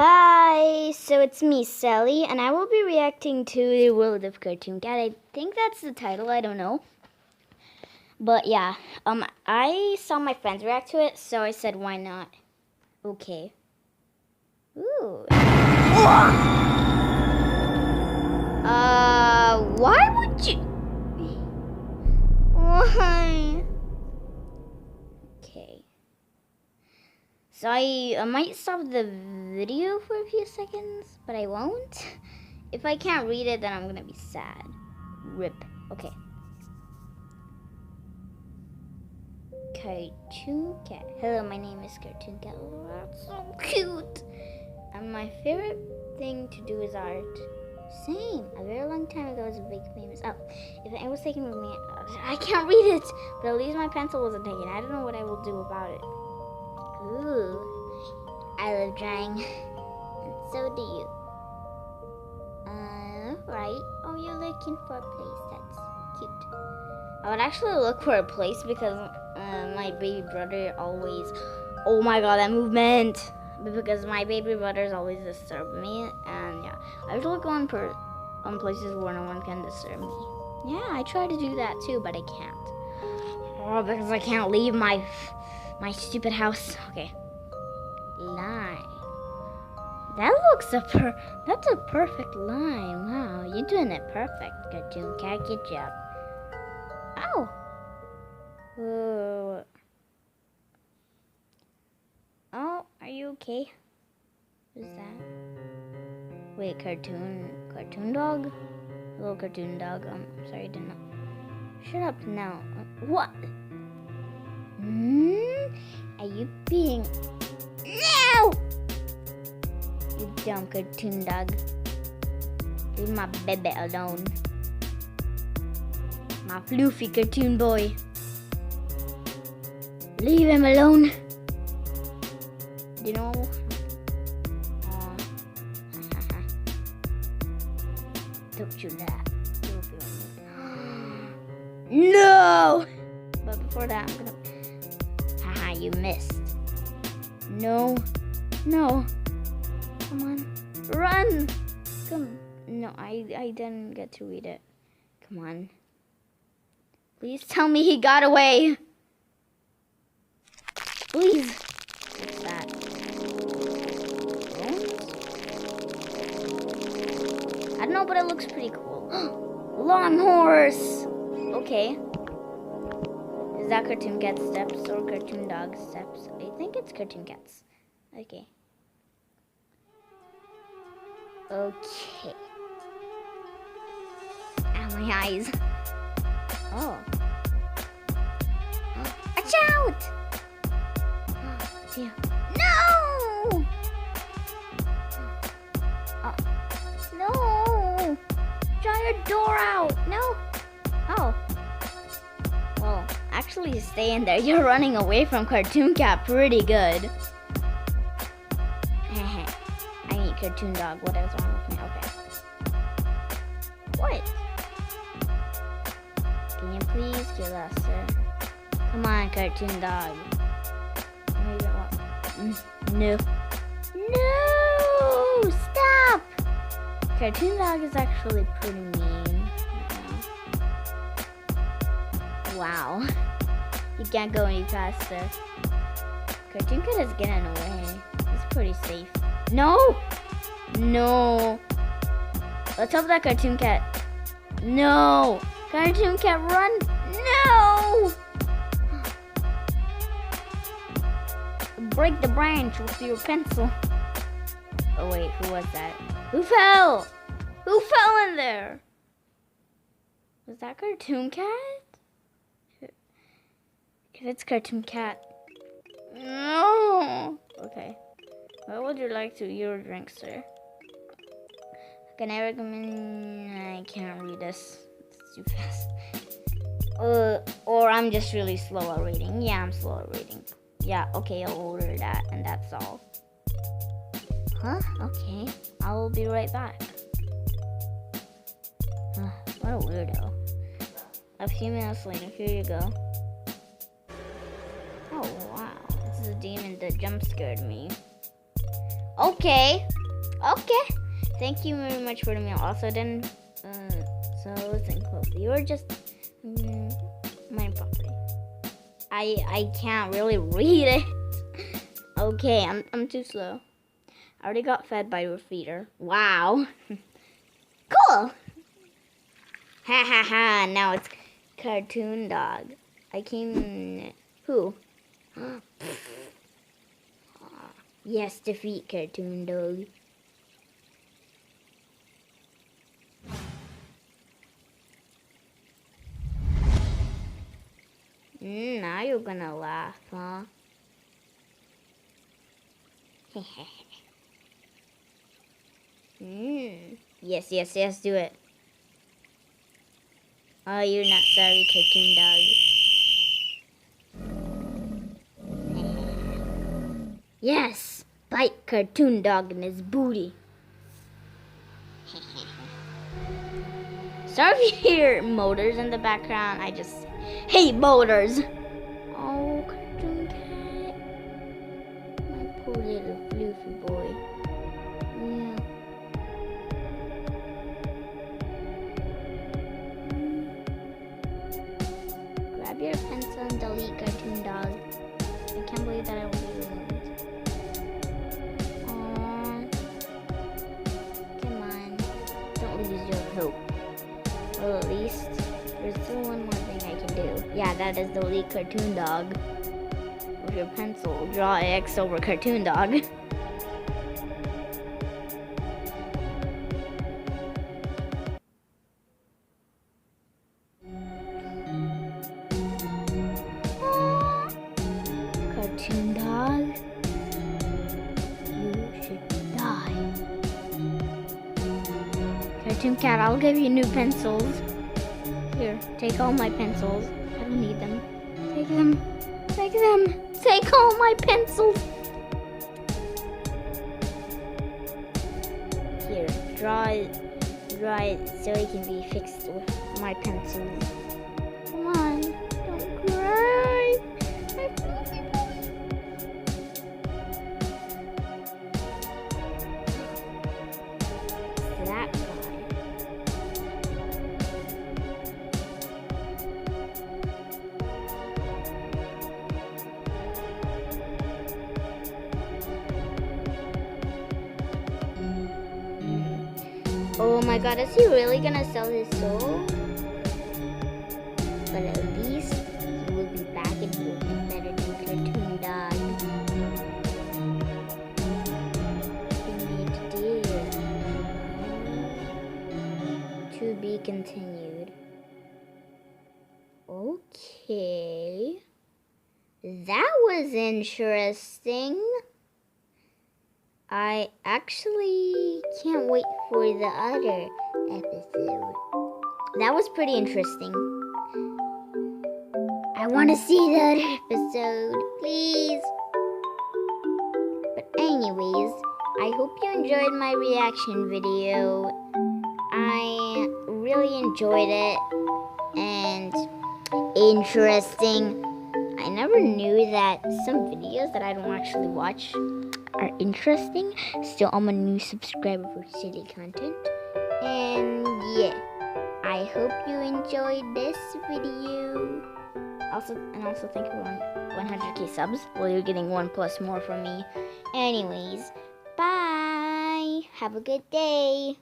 Hi, so it's me, Sally, and I will be reacting to the World of Cartoon Cat. I think that's the title, I don't know. But yeah, I saw my friends react to it, so I said, why not? Okay. Ooh. Why would you? Why? Okay. So I might stop the video for a few seconds, but I won't. If I can't read it, then I'm gonna be sad. RIP. Okay. Cartoon Cat. Hello, my name is Cartoon Cat. Oh, that's so cute. And my favorite thing to do is art. Same. A very long time ago, I was a big famous. Oh, if it was taken with me, I can't read it. But at least my pencil wasn't taken. I don't know what I will do about it. Ooh, I love drawing, and so do you. Right. Oh, you're looking for a place. That's cute. I would actually look for a place because my baby brother always. Oh my god, that movement! Because my baby brothers always disturb me, and yeah, I usually go on places where no one can disturb me. Yeah, I try to do that too, but I can't. Oh, because I can't leave my stupid house. Okay. Line. That looks that's a perfect line. Wow, you're doing it perfect. Cartoon Cat, good job. Ow. Ooh. Oh, are you okay? Who's that? Wait, cartoon dog? Hello, cartoon dog. Sorry, I didn't know. Shut up now. What? Are you being... No! You dumb cartoon dog. Leave my baby alone. My floofy cartoon boy. Leave him alone. You know? Don't you laugh. No! But before that, I'm gonna... Haha, you missed. No. No. Come on. Run! Come. No, I didn't get to read it. Come on. Please tell me he got away. Please. What's that? I don't know, but it looks pretty cool. Lawn horse! Okay. Is that Cartoon Cat steps or Cartoon Dog steps? I think it's Cartoon Cats. Okay. Okay. Ow, my eyes. Oh. Watch out! No! Oh. No! Draw your door out! No! Oh. Well, actually stay in there. You're running away from Cartoon Cat pretty good. I need Cartoon Dog. What is wrong with me? Okay. What? Can you please kill us, sir? Come on, Cartoon Dog. No. No! Stop! Cartoon Dog is actually pretty mean. Wow. You can't go any faster. Cartoon Cat is getting away. It's pretty safe. No! No! Let's hope that Cartoon Cat... No! Cartoon Cat, run! No! Break the branch with your pencil. Oh wait, who was that? Who fell? Who fell in there? Was that Cartoon Cat? If it's Cartoon Cat. No! Okay. What would you like to eat or drink, sir? Can I recommend... I can't read this. It's too fast. Or I'm just really slow at reading. Yeah, I'm slow at reading. Yeah, okay, I'll order that, and that's all. Huh? Okay. I'll be right back. What a weirdo. A few minutes later, here you go. Oh, wow. This is a demon that jump scared me. Okay. Okay. Thank you very much for the meal. Also, then, so listen closely. You're just my property. I can't really read it. Okay, I'm too slow. I already got fed by your feeder. Wow. Cool. Ha ha ha. Now it's Cartoon Dog. I came. Who? Yes, defeat Cartoon Dog. Now you're gonna laugh, huh? Yes, yes, yes, do it. Oh, you're not sorry, Cartoon Dog. Yes, bite Cartoon Dog in his booty. Sorry if you hear motors in the background. I just hate motors. Oh, Cartoon Cat. My poor little floofy boy. Yeah. Grab your pencil and delete Cartoon Dog. I can't believe that I will be removed. Aww. Come on. Don't lose your hope. Well, at least there's still one more thing I can do. Yeah, that is delete Cartoon Dog. With your pencil, draw X over Cartoon Dog. Cartoon Dog, you should die. Cartoon Cat, I'll give you new pencils. Here, take all my pencils. I don't need them. Take them. Take them. Take all my pencils. Here, draw it so it can be fixed with my pencils. Come on, don't cry. That guy. Oh my god, is he really gonna sell his soul? But at least he will be back and he will be better than Cartoon Dog. He made a deal. To be continued. Okay. That was interesting. I actually can't wait for the other episode. That was pretty interesting. I want to see the other episode, please. But anyways, I hope you enjoyed my reaction video. I really enjoyed it and interesting. I never knew that some videos that I don't actually watch are interesting. Still, I'm a new subscriber for city content. And yeah, I hope you enjoyed this video. Also thank you for 100k subs. Well, you're getting 1+ more from me. Anyways, bye. Have a good day.